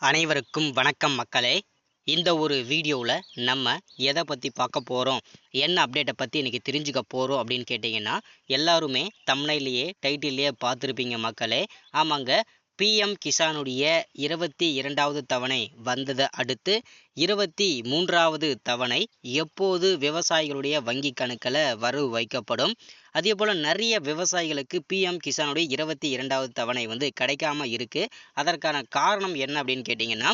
அனைவருக்கும் வணக்கம் மக்களே. இந்த ஒரு வீடியோவில் நம்ம எதை பற்றி பார்க்க போகிறோம், என்ன அப்டேட்டை பற்றி இன்றைக்கி தெரிஞ்சுக்க போகிறோம் அப்படின்னு கேட்டிங்கன்னா, எல்லாருமே தம்ப்நெயில்லையே டைட்டில்லையே பார்த்துருப்பீங்க மக்களே. ஆமாங்க, பிஎம் கிசானுடைய 22வது தவணை வந்ததை அடுத்து 23வது தவணை எப்போது விவசாயிகளுடைய வங்கி கணக்கில் வரவு வைக்கப்படும். அதே போல் நிறைய விவசாயிகளுக்கு பிஎம் கிசானுடைய 22வது தவணை கிடைக்காம இருக்குது. அதற்கான காரணம் என்ன அப்படின்னு கேட்டிங்கன்னா,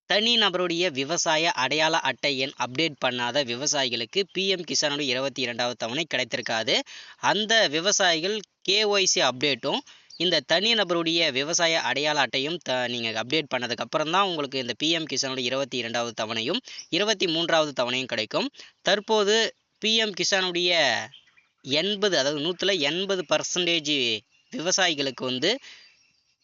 தனி நபருடைய விவசாய அடையாள அட்டை எண் அப்டேட் பண்ணாத விவசாயிகளுக்கு பிஎம் கிசானுடைய 22வது தவணை கிடைத்திருக்காது. அந்த விவசாயிகள் கேஒய்சி அப்டேட்டும் இந்த தனி நபருடைய விவசாய அடையாள அட்டையும் நீங்கள் அப்டேட் பண்ணதுக்கப்புறம் தான் உங்களுக்கு இந்த பிஎம் கிசானுடைய 22வது தவணையும் 23வது தவணையும் கிடைக்கும். தற்போது பிஎம் கிசானுடைய 80, அதாவது 100% விவசாயிகளுக்கு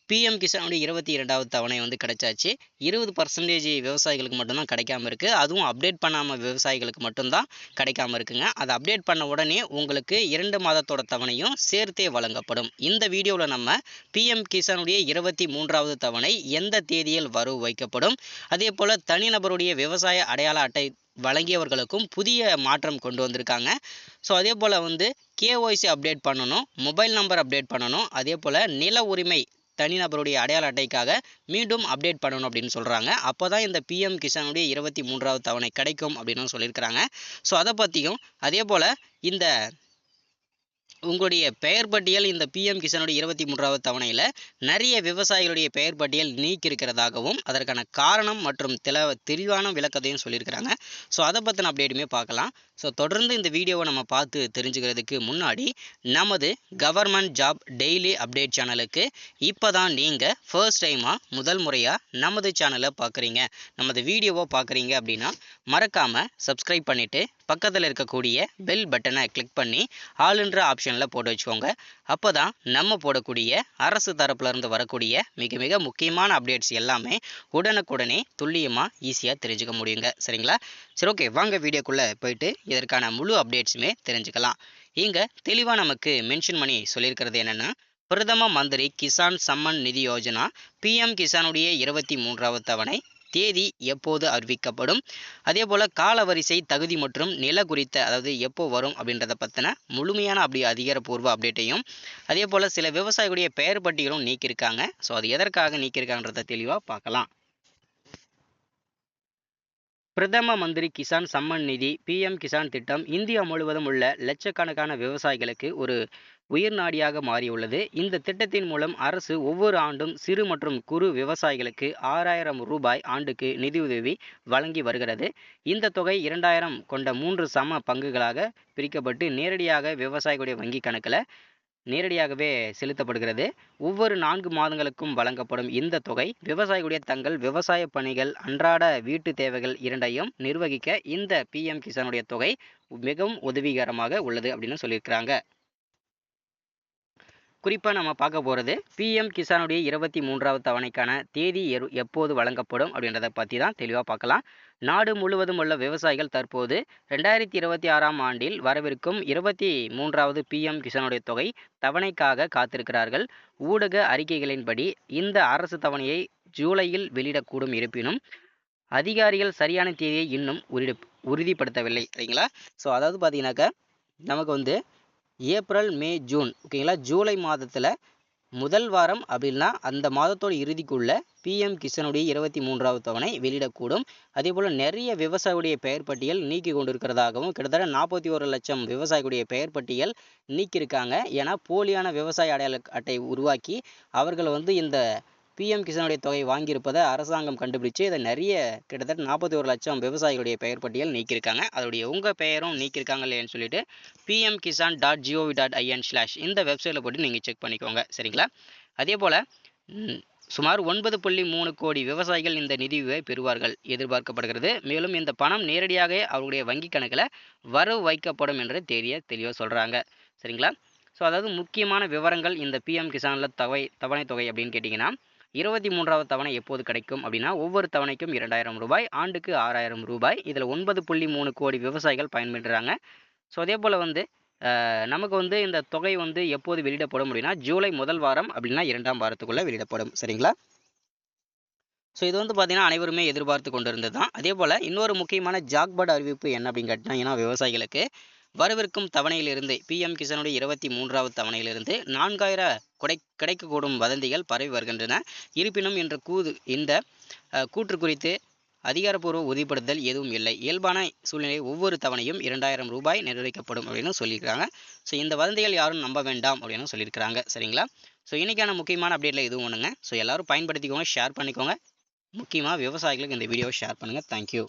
பிஎம் கிசானுடைய 22வது தவணை கிடைச்சாச்சு. 20% விவசாயிகளுக்கு மட்டும்தான் கிடைக்காம இருக்குது. அதுவும் அப்டேட் பண்ணாமல் விவசாயிகளுக்கு மட்டும்தான் கிடைக்காம இருக்குங்க. அதை அப்டேட் பண்ண உடனே உங்களுக்கு 2 மாதத்தோட தவணையும் சேர்த்தே வழங்கப்படும். இந்த வீடியோவில் நம்ம பிஎம் கிசானுடைய 23வது தவணை எந்த தேதியில் வரவு வைக்கப்படும், அதே போல் தனிநபருடைய விவசாய அடையாள அட்டை வழங்கியவர்களுக்கும் புதிய மாற்றம் கொண்டு வந்திருக்காங்க. ஸோ அதே போல் கேஒய்சி அப்டேட் பண்ணணும், மொபைல் நம்பர் அப்டேட் பண்ணணும், அதே போல் நில உரிமை தனிநபருடைய அடையாள அட்டைக்காக மீண்டும் அப்டேட் பண்ணணும் அப்படின்னு சொல்கிறாங்க. அப்போ தான் இந்த பிஎம் கிசானுடைய 23வது தவணை கிடைக்கும் அப்படின்னு சொல்லியிருக்கிறாங்க. ஸோ அதை பற்றியும், அதே போல் இந்த உங்களுடைய பெயர் பட்டியல் இந்த பிஎம் கிசானுடைய 23வது தவணையில் நிறைய விவசாயிகளுடைய பெயர் பட்டியல் நீக்கி இருக்கிறதாகவும் அதற்கான காரணம் மற்றும் தெளிவான விளக்கத்தையும் சொல்லியிருக்கிறாங்க. ஸோ அதை பற்றின அப்டேட்டுமே பார்க்கலாம். ஸோ தொடர்ந்து இந்த வீடியோவை நம்ம பார்த்து தெரிஞ்சுக்கிறதுக்கு முன்னாடி நமது கவர்மெண்ட் ஜாப் டெய்லி அப்டேட் சேனலுக்கு இப்போ தான் நீங்கள் ஃபர்ஸ்ட் டைமாக முதல் முறையாக நமது சேனலை பார்க்குறீங்க, நமது வீடியோவை பார்க்குறீங்க அப்படின்னா மறக்காமல் சப்ஸ்கிரைப் பண்ணிவிட்டு பக்கத்தில் இருக்கக்கூடிய பெல் பட்டனை கிளிக் பண்ணி ஆளுன்ற ஆப்ஷனில் போட்டு வச்சுக்கோங்க. அப்போ தான் நம்ம போடக்கூடிய அரசு தரப்புலேருந்து வரக்கூடிய மிக மிக முக்கியமான அப்டேட்ஸ் எல்லாமே உடனுக்குடனே துல்லியமாக ஈஸியாக தெரிஞ்சுக்க முடியுங்க. சரிங்களா? சரி, ஓகே, வாங்க வீடியோக்குள்ளே போயிட்டு இதற்கான முழு அப்டேட்ஸுமே தெரிஞ்சுக்கலாம். இங்கே தெளிவாக நமக்கு மென்ஷன் பண்ணி சொல்லியிருக்கிறது என்னென்னா, பிரதம மந்திரி கிசான் சம்மன் நிதி யோஜனா பிஎம் கிசானுடைய 23வது தவணை தேதி எப்போது அறிவிக்கப்படும், அதே போல் காலவரிசை, தகுதி மற்றும் நில குறித்த, அதாவது எப்போ வரும் அப்படின்றத பற்றின முழுமையான அதிகாரப்பூர்வ அப்டேட்டையும், அதே போல் சில விவசாயிகளுடைய பெயர் பட்டியலும் நீக்கியிருக்காங்க. ஸோ அது எதற்காக நீக்கியிருக்காங்கன்றத தெளிவாக பார்க்கலாம். பிரதம மந்திரி கிசான் சம்மன் நிதி பிஎம் கிசான் திட்டம் இந்தியா முழுவதும் உள்ள லட்சக்கணக்கான விவசாயிகளுக்கு ஒரு உயிர்நாடியாக மாறியுள்ளது. இந்த திட்டத்தின் மூலம் அரசு ஒவ்வொரு ஆண்டும் சிறு மற்றும் குறு விவசாயிகளுக்கு 6000 ரூபாய் ஆண்டுக்கு நிதியுதவி வழங்கி வருகிறது. இந்த தொகை 2000 கொண்ட 3 சம பங்குகளாக பிரிக்கப்பட்டு நேரடியாக விவசாயிகளுடைய வங்கி கணக்கில் நேரடியாகவே செலுத்தப்படுகிறது. ஒவ்வொரு 4 மாதங்களுக்கும் வழங்கப்படும் இந்த தொகை விவசாயிகளுடைய தங்கள் விவசாய பணிகள், அன்றாட வீட்டு தேவைகள் இரண்டையும் நிர்வகிக்க இந்த பிஎம் கிசானுடைய தொகை மிகவும் உதவிகரமாக உள்ளது அப்படின்னு சொல்லியிருக்கிறாங்க. குறிப்பாக நம்ம பார்க்க போகிறது பிஎம் கிசானுடைய 23வது தவணைக்கான தேதி எப்போது வழங்கப்படும் அப்படின்றத பற்றி தான் தெளிவாக பார்க்கலாம். நாடு முழுவதும் உள்ள விவசாயிகள் தற்போது 2026ஆம் ஆண்டில் வரவிருக்கும் 23வது பிஎம் கிசானுடைய தொகை தவணைக்காக காத்திருக்கிறார்கள். ஊடக அறிக்கைகளின்படி இந்த அரசு தவணையை ஜூலையில் வெளியிடக்கூடும். இருப்பினும் அதிகாரிகள் சரியான தேதியை இன்னும் உறுதிப்படுத்தவில்லை. சரிங்களா? ஸோ அதாவது பார்த்தீங்கன்னாக்கா நமக்கு ஏப்ரல், மே, ஜூன், ஓகேங்களா, ஜூலை மாதத்தில் முதல் வாரம் அப்படின்னா அந்த மாதத்தோட இறுதிக்குள்ள பிஎம் கிசானுடைய 23வது தவணை வெளியிடக்கூடும். அதே போல் நிறைய விவசாயிகளுடைய பெயர் பட்டியல் நீக்கி கொண்டிருக்கிறதாகவும், கிட்டத்தட்ட 41 லட்சம் விவசாயிகளுடைய பெயர் பட்டியல் நீக்கியிருக்காங்க. ஏன்னா போலியான விவசாய அடையாள அட்டை உருவாக்கி அவர்கள் இந்த பிஎம் கிசானுடைய தொகை வாங்கியிருப்பதை அரசாங்கம் கண்டுபிடிச்சு இதை நிறைய கிட்டத்தட்ட 41 லட்சம் விவசாயிகளுடைய பெயர் பட்டியல் நீக்கியிருக்காங்க. அதோடைய உங்கள் பெயரும் நீக்கியிருக்காங்க இல்லைன்னு சொல்லிட்டு pmkisan.gov.in/ இந்த வெப்சைட்டில் போட்டு நீங்கள் செக் பண்ணிக்கோங்க. சரிங்களா? அதே போல் சுமார் 9.3 கோடி விவசாயிகள் இந்த நிதியை பெறுவார்கள் எதிர்பார்க்கப்படுகிறது. மேலும் இந்த பணம் நேரடியாக அவருடைய வங்கி கணக்கில் வரவு வைக்கப்படும் என்று தெளிவாக சொல்கிறாங்க. சரிங்களா? ஸோ அதாவது முக்கியமான விவரங்கள் இந்த பிஎம் கிசானில் தவணை தொகை அப்படின்னு கேட்டிங்கன்னா, 23வது தவணை எப்போது கிடைக்கும் அப்படின்னா, ஒவ்வொரு தவணைக்கும் 2000 ரூபாய், ஆண்டுக்கு 6000 ரூபாய். இதில் 9.3 கோடி விவசாயிகள் பயன்பெறுறாங்க. ஸோ அதே போல் நமக்கு இந்த தொகை எப்போது வெளியிடப்படும் அப்படின்னா, ஜூலை முதல் வாரம் அப்படின்னா 2ஆம் வாரத்துக்குள்ளே வெளியிடப்படும். சரிங்களா? ஸோ இது வந்து பார்த்தீங்கன்னா அனைவருமே எதிர்பார்த்து கொண்டிருந்தது தான். அதே போல் இன்னொரு முக்கியமான ஜாக்பாட் அறிவிப்பு என்ன அப்படின்னு கேட்டிங்கன்னா விவசாயிகளுக்கு வரவிருக்கும் தவணையிலிருந்து பிஎம் கிசானுடைய 23வது தவணையிலிருந்து 4000 கிடைக்கக்கூடும் வதந்திகள் பரவி வருகின்றன. இருப்பினும் இந்த கூற்று குறித்து அதிகாரப்பூர்வ உறுதிப்படுத்தல் எதுவும் இல்லை. இயல்பான சூழ்நிலை ஒவ்வொரு தவணையும் 2000 ரூபாய் நிர்ணயிக்கப்படும் அப்படின்னு சொல்லியிருக்காங்க. ஸோ இந்த வதந்திகள் யாரும் நம்ப வேண்டாம் அப்படின்னு சொல்லியிருக்கிறாங்க. சரிங்களா? ஸோ இன்னைக்கான முக்கியமான அப்டேட்டில் இதுவும் ஒன்றுங்க. ஸோ எல்லாரும் பயன்படுத்திக்கோங்க, ஷேர் பண்ணிக்கோங்க. முக்கியமாக விவசாயிகளுக்கு இந்த வீடியோவை ஷேர் பண்ணுங்கள். தேங்க்யூ.